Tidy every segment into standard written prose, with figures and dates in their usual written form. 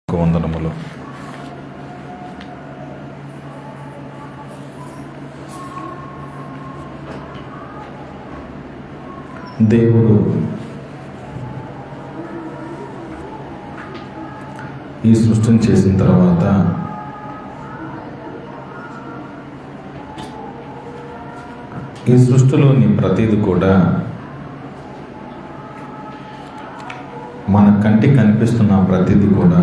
వందనములు. దేవుడు ఈ సృష్టిని చేసిన తర్వాత ఈ సృష్టిలోని ప్రతిది కూడా మన కంటికి కనిపిస్తున్న ప్రతిది కూడా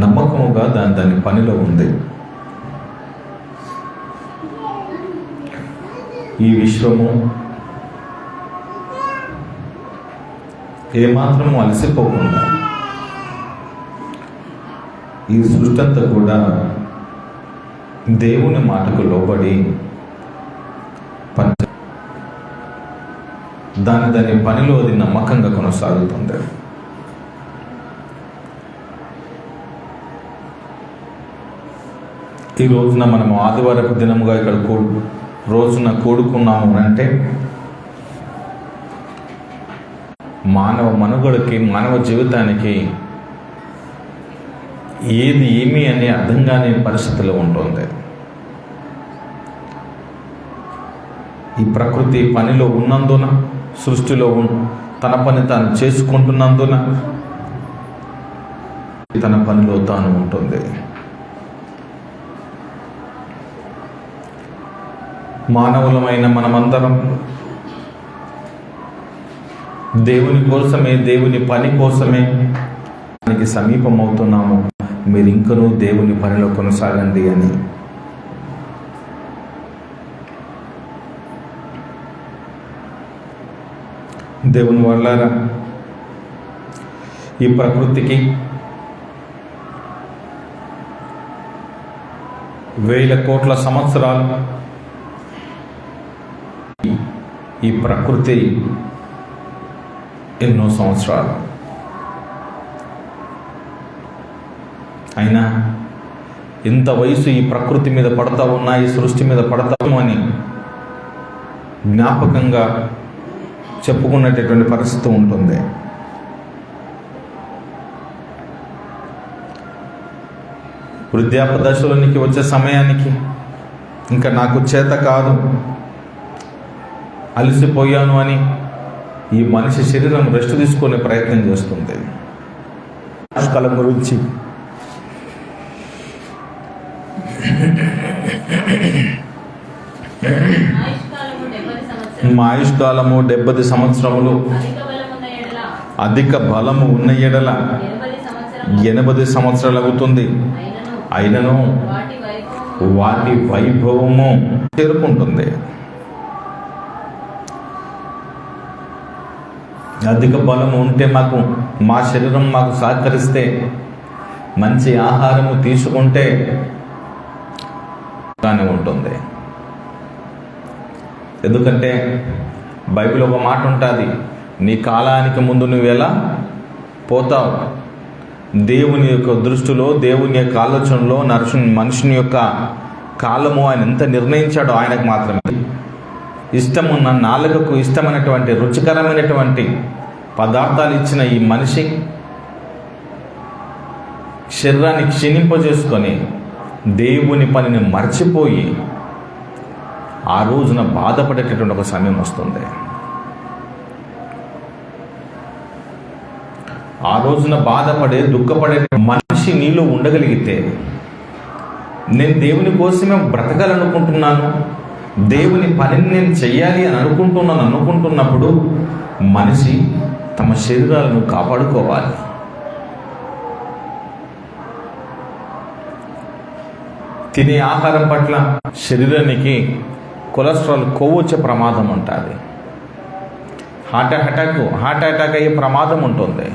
నమ్మకముగా దాని పనిలో ఉంది. ఈ విశ్వము ఏమాత్రము అలసిపోకుండా ఈ సృష్టి అంతా కూడా దేవుని మాటకు లోబడి దాని పనిలో అది నమ్మకంగా కొనసాగుతుంది. ఈ రోజున మనము ఆదివారపు దినముగా ఇక్కడ రోజున కూడుకున్నాము అంటే మానవ మనుగడకి, మానవ జీవితానికి ఏమి అనే అర్థం కాని పరిస్థితిలో ఉంటుంది. ఈ ప్రకృతి పనిలో ఉన్నందున, సృష్టిలో తన పని తాను చేసుకుంటున్నందున తన పనిలో తాను ఉంటుంది. మానవులమైన మనమందరం దేవుని కోసమే, దేవుని పని కోసమే దానికి సమీపమవుతున్నాము. మీరు ఇంకనూ దేవుని పనిలో కొనసాగండి అని. దేవుని వాళ్ళారా, ఈ ప్రకృతికి వేల కోట్ల సంవత్సరాలు, ఈ ప్రకృతి ఎన్నో సంవత్సరాలు. అయినా ఇంత వయసు ఈ ప్రకృతి మీద పడతా ఉన్నా, ఈ సృష్టి మీద పడతాము అని జ్ఞాపకంగా చెప్పుకునేటటువంటి పరిస్థితి ఉంటుంది. వృద్ధాప్య దశలోనికి వచ్చే సమయానికి ఇంకా నాకు చేత కాదు, అలసిపోయాను అని ఈ మనిషి శరీరం రెస్ట్ తీసుకునే ప్రయత్నం చేస్తుంది. ఆయుష్కాలం గురించి మా ఆయుష్కాలము 70 సంవత్సరములు, అధిక బలము ఉన్న ఎడల 80 సంవత్సరాలు అవుతుంది. అయినను వాటి వైభవము చేరుకుంటుంది. అధిక బలము ఉంటే మా శరీరం మాకు సహకరిస్తే, మంచి ఆహారము తీసుకుంటే కానీ ఉంటుంది. ఎందుకంటే బైబిల్ ఒక మాట ఉంటుంది, నీ కాలానికి ముందు నువ్వు ఎలా పోతావు. దేవుని యొక్క దృష్టిలో, దేవుని యొక్క ఆలోచనలో మనుషుని యొక్క కాలము ఆయన ఎంత నిర్ణయించాడో ఆయనకు మాత్రమే ఇష్టమున్న, నాలుకకు ఇష్టమైనటువంటి రుచికరమైనటువంటి పదార్థాలు ఇచ్చిన ఈ మనిషి శరీరాన్ని క్షీణింపజేసుకొని దేవుని పనిని మర్చిపోయి ఆ రోజున బాధపడేటటువంటి ఒక సమయం వస్తుంది. ఆ రోజున బాధపడే, దుఃఖపడే మనిషి నీలో ఉండగలిగితే, నేను దేవుని కోసమే బ్రతకాలనుకుంటున్నాను, దేవుని పనిని నేను చెయ్యాలి అని అనుకుంటున్నప్పుడు మనిషి తమ శరీరాలను కాపాడుకోవాలి. తినే ఆహారం పట్ల శరీరానికి కొలెస్ట్రాల్, కొవ్వు వచ్చే ప్రమాదం ఉంటుంది. హార్ట్ అటాక్ అయ్యే ప్రమాదం ఉంటుంది.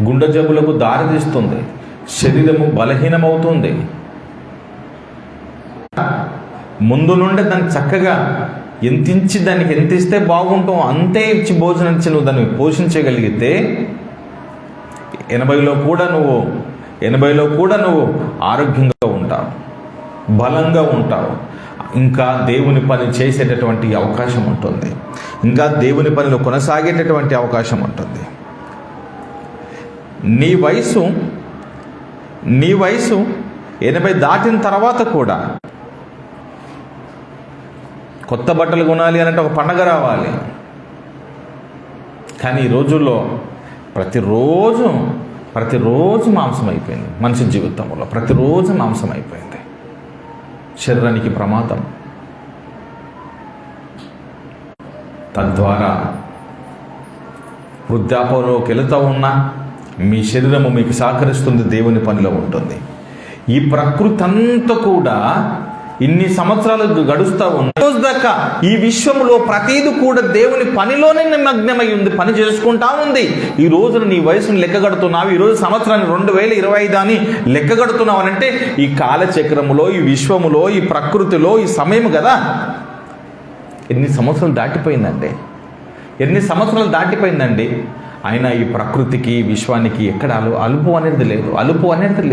గుండె జబ్బులకు దారితీస్తుంది. శరీరము బలహీనమవుతుంది. ముందు నుండి దాన్ని చక్కగా దానికి ఎంత ఇస్తే బాగుంటాం అంతే ఇచ్చి భోజనం ఇచ్చి నువ్వు దాన్ని పోషించగలిగితే 80లో కూడా నువ్వు ఆరోగ్యంగా ఉంటావు, బలంగా ఉంటావు. ఇంకా దేవుని పని చేసేటటువంటి అవకాశం ఉంటుంది. ఇంకా దేవుని పనిలో కొనసాగేటటువంటి అవకాశం ఉంటుంది. నీ వయసు 80 దాటిన తర్వాత కూడా కొత్త బట్టలు కొనాలి అంటే ఒక పండగ రావాలి. కానీ ఈ రోజుల్లో ప్రతిరోజు మాంసం అయిపోయింది. మనిషి జీవితంలో ప్రతిరోజు మాంసం అయిపోయింది. శరీరానికి ప్రమాదం. తద్వారా వృద్ధాపంలోకి వెళుతూ ఉన్నా మీ శరీరము మీకు సహకరిస్తుంది, దేవుని పనిలో ఉంటుంది. ఈ ప్రకృతి అంతా కూడా ఇన్ని సంవత్సరాలు గడుస్తూ ఉన్నాయి. రోజు దాకా ఈ విశ్వంలో ప్రతిదీ కూడా దేవుని పనిలోనే నిమగ్నమై ఉంది, పని చేసుకుంటా ఉంది. ఈ రోజున నీ వయసును లెక్కగడుతున్నావు, ఈ రోజు సంవత్సరాన్ని 2025 అని లెక్కగడుతున్నావు అంటే ఈ కాలచక్రములో, ఈ విశ్వములో, ఈ ప్రకృతిలో ఈ సమయం కదా. ఎన్ని సంవత్సరాలు దాటిపోయిందండి. అయినా ఈ ప్రకృతికి, విశ్వానికి ఎక్కడ అలుపు అనేది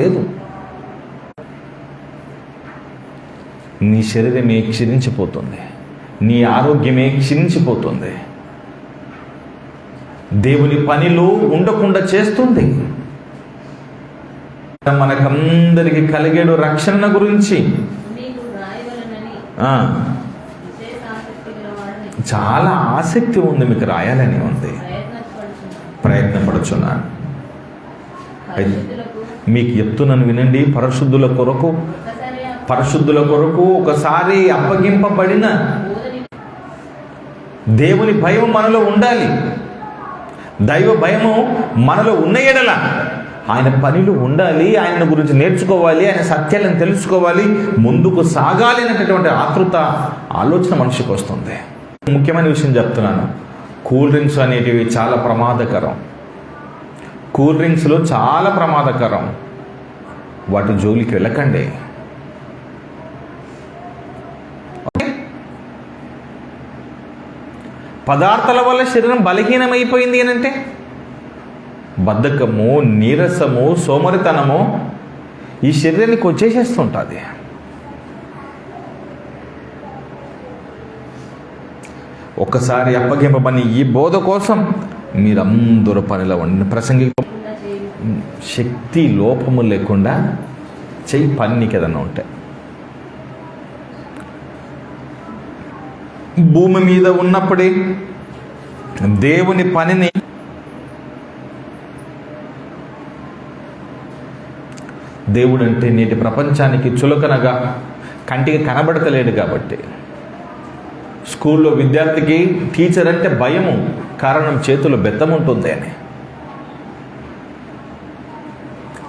లేదు. నీ శరీరమే క్షీణించిపోతుంది, నీ ఆరోగ్యమే క్షీణించిపోతుంది, దేవుని పనిలో ఉండకుండా చేస్తుంది. మనకందరికి కలిగేడు రక్షణ గురించి చాలా ఆసక్తి ఉంది, మీకు రాయాలని ఉంది, ప్రయత్నపడుచున్నాను. మీకు చెప్తున్నాను వినండి. పరిశుద్ధుల కొరకు ఒకసారి అప్పగింపబడిన దేవుని భయం మనలో ఉండాలి. దైవ భయము మనలో ఉన్న ఎడల ఆయన పనిలో ఉండాలి, ఆయన గురించి నేర్చుకోవాలి, ఆయన సత్యాలను తెలుసుకోవాలి, ముందుకు సాగాలి అనేటటువంటి ఆలోచన మనిషికి వస్తుంది. ముఖ్యమైన విషయం చెప్తున్నాను. కూల్ డ్రింక్స్ అనేటివి చాలా ప్రమాదకరం. వాటి జోలికి వెళ్ళకండి. పదార్థాల వల్ల శరీరం బలహీనమైపోయింది అని అంటే బద్ధకము, నీరసము, సోమరితనము ఈ శరీరానికి వచ్చేసేస్తుంటుంది. ఒక్కసారి అప్పగింపబని ఈ బోధ కోసం మీరందరూ పనిలో ఉండి శక్తి లోపము లేకుండా చెయ్యి పనికి ఏదన్నా ఉంటాయి. భూమి మీద ఉన్నప్పుడే దేవుని పనిని దేవుడు అంటే నేటి ప్రపంచానికి చులకనగా కంటికి కనబడతలేడు. కాబట్టి స్కూల్లో విద్యార్థికి టీచర్ అంటే భయము, కారణం చేతిలో బెత్తం ఉంటుంది అని.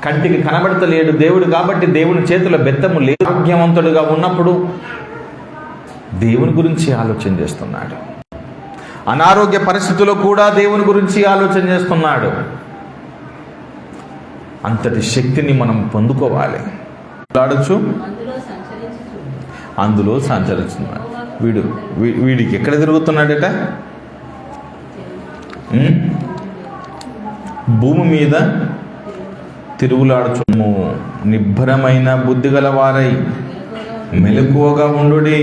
కంటికి కనబడతలేడు దేవుడు కాబట్టి దేవుని చేతిలో బెత్తము లేదు. ఆరోగ్యవంతుడుగా ఉన్నప్పుడు దేవుని గురించి ఆలోచన చేస్తున్నాడు. అనారోగ్య పరిస్థితుల్లో కూడా దేవుని గురించి ఆలోచన చేస్తున్నాడు. అంతటి శక్తిని మనం పొందుకోవాలి. అందులో సంచరిస్తున్నాడు. వీడికి ఎక్కడ తిరుగుతున్నాడట? భూమి మీద తిరుగులాడుచుము. నిబ్బరమైన బుద్ధి గల వారై మెలకువగా ఉండుడి.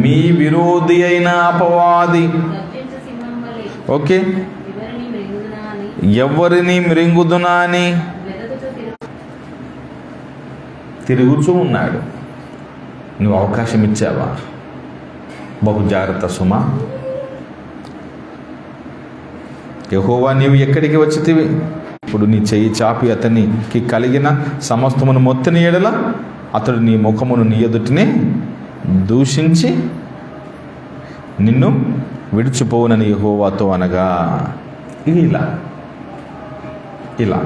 మీ విరోధి అయిన అపవాది ఓకే ఎవరిని మృంగుదునా అని తిరుగుచూ ఉన్నాడు. నువ్వు అవకాశం ఇచ్చావా? బహు జాగ్రత్త సుమా. యెహోవా నీవు ఎక్కడికి వచ్చితివి? ఇప్పుడు నీ చెయ్యి చాపి అతనికి కలిగిన సమస్తమును మొత్తని ఎడల అతడు నీ ముఖమును నీ ఎదుటినే దూషించి నిన్ను విడిచిపోవునని యెహోవాతో అనగా. ఇలా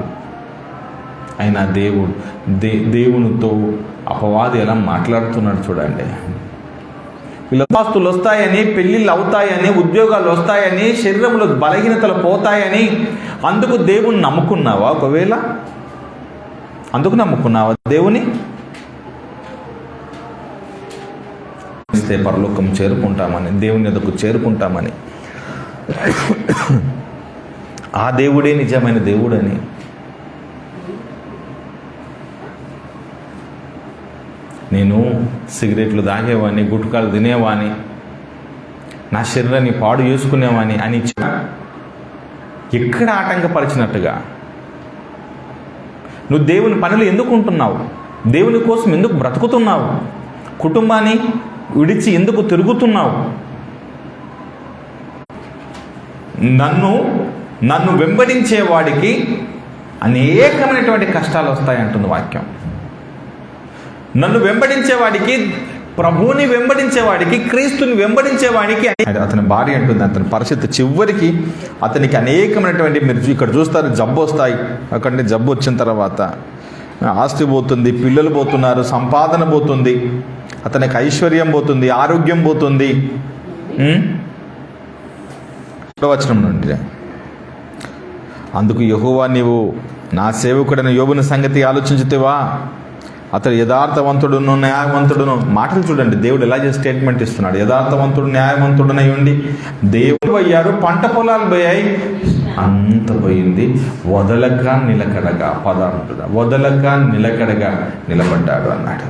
అయినా దేవునితో అపవాది ఎలా మాట్లాడుతున్నాడు చూడండి. ఆస్తులు వస్తాయని, పెళ్ళిళ్ళు అవుతాయని, ఉద్యోగాలు వస్తాయని, శరీరంలో బలహీనతలు పోతాయని అందుకు దేవుని నమ్ముకున్నావా? ఒకవేళ అందుకు నమ్ముకున్నావా దేవుని? పరలోకం చేరుకుంటామని, దేవుని ఎదుకు చేరుకుంటామని, ఆ దేవుడే నిజమైన దేవుడని. నేను సిగరెట్లు తాగేవాడిని, గుట్కాలు తినేవాని, నా శరీరాన్ని పాడు చేసుకునేవాని అని ఎక్కడ ఆటంకపరిచినట్టుగా నువ్వు దేవుని పనులు ఎందుకు ఉంటున్నావు? దేవుని కోసం ఎందుకు బ్రతుకుతున్నావు? కుటుంబాన్ని విడిచి ఎందుకు తిరుగుతున్నావు? నన్ను వెంబడించే వాడికి అనేకమైనటువంటి కష్టాలు వస్తాయంటుంది వాక్యం. నన్ను వెంబడించేవాడికి, ప్రభువుని వెంబడించేవాడికి, క్రీస్తుని వెంబడించేవాడికి, అతని భార్య అంటుంది, అతని పరిస్థితి చివరికి అతనికి అనేకమైనటువంటి, మీరు ఇక్కడ చూస్తారు, జబ్బు వస్తాయి. అక్కడి జబ్బు వచ్చిన తర్వాత ఆస్తి పోతుంది, పిల్లలు పోతున్నారు, సంపాదన పోతుంది, అతనికి ఐశ్వర్యం పోతుంది, ఆరోగ్యం పోతుంది. వచనం నుండి, అందుకు యెహోవా నీవు నా సేవకుడైన యోబుని సంగతి ఆలోచించుతావా? అతడు యథార్థవంతుడును న్యాయవంతుడును. మాటలు చూడండి, దేవుడు ఎలా చేసి స్టేట్మెంట్ ఇస్తున్నాడు. యథార్థవంతుడు న్యాయవంతుడునై ఉండి దేవుడు అయ్యారు, పంట పొలాలు పోయాయి, అంత పోయింది, వదలక నిలకడగా, పదార్థుడు వదలక నిలకడగా నిలబడ్డాడు అన్నాడు.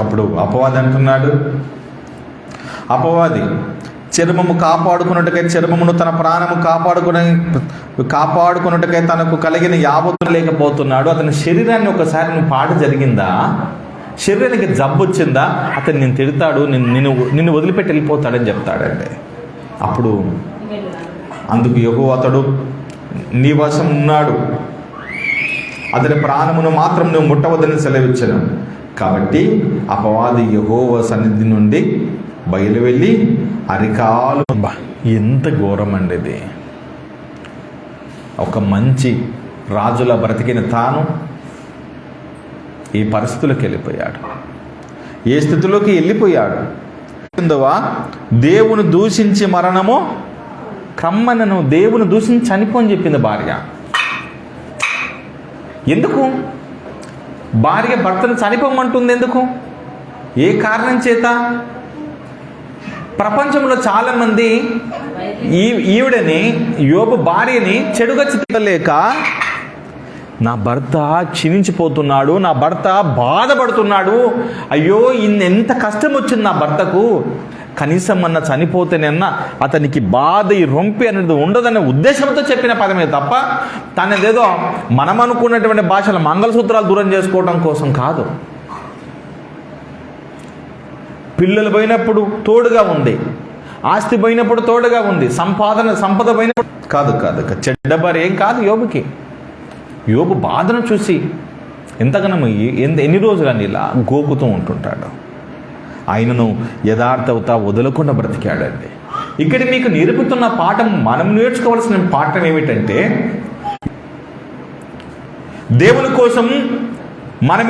అప్పుడు అపవాది అంటున్నాడు, అపవాది చర్మము కాపాడుకున్నట్టుకై, చర్మమును తన ప్రాణము కాపాడుకున్నట్టుకై తనకు కలిగిన యావత్తు లేకపోతున్నాడు. అతని శరీరాన్ని ఒకసారి నువ్వు పాట జరిగిందా, శరీరానికి జబ్బు వచ్చిందా, అతను నేను తిడతాడు, నిన్ను వదిలిపెట్టి వెళ్ళిపోతాడని చెప్తాడండి. అప్పుడు అందుకు యెహోవా అతడు నీ వశం ఉన్నాడు, అతని ప్రాణమును మాత్రం నువ్వు ముట్టవద్దని సెలవిచ్చాను. కాబట్టి అపవాది యెహోవా సన్నిధి నుండి బయలు వెళ్ళి అరికాలు. ఎంత ఘోరం అండి ఇది. ఒక మంచి రాజుల బ్రతికిన తాను ఈ పరిస్థితులకు వెళ్ళిపోయాడు. ఏ స్థితిలోకి వెళ్ళిపోయాడు? దేవుని దూషించి మరణము కమ్మనను, దేవుని దూషించి చనిపోని చెప్పింది భార్య. ఎందుకు భార్య భర్తను చనిపోమంటుంది? ఎందుకు? ఏ కారణం చేత? ప్రపంచంలో చాలామంది ఈవిడని, యోబు భార్యని చెడుగా చిత్తలేక, నా భర్త క్షీణించిపోతున్నాడు, నా భర్త బాధపడుతున్నాడు, అయ్యో ఎంత కష్టం వచ్చింది నా భర్తకు, కనీసం అన్న చనిపోతేనన్నా అతనికి బాధ, ఈ రొంపి అనేది ఉండదనే ఉద్దేశంతో చెప్పిన పదమే తప్ప తనదేదో మనం అనుకున్నటువంటి భాషలో మంగళసూత్రాలు దూరం చేసుకోవడం కోసం కాదు. పిల్లలు పోయినప్పుడు తోడుగా ఉంది, ఆస్తి పోయినప్పుడు తోడుగా ఉంది, సంపద పోయినప్పుడు కాదు. చెడ్డ భార్య ఏం కాదు యోబుకి. యోబు బాధను చూసి ఎంతగానో ఎన్ని రోజులని ఇలా గోకుతూ ఉంటుంటాడు. ఆయనను యథార్థత వదలకుండా బ్రతికాడండి. ఇక్కడ మీకు నేర్పుతున్న పాఠం, మనం నేర్చుకోవాల్సిన పాఠం ఏమిటంటే, దేవుని కోసం మనం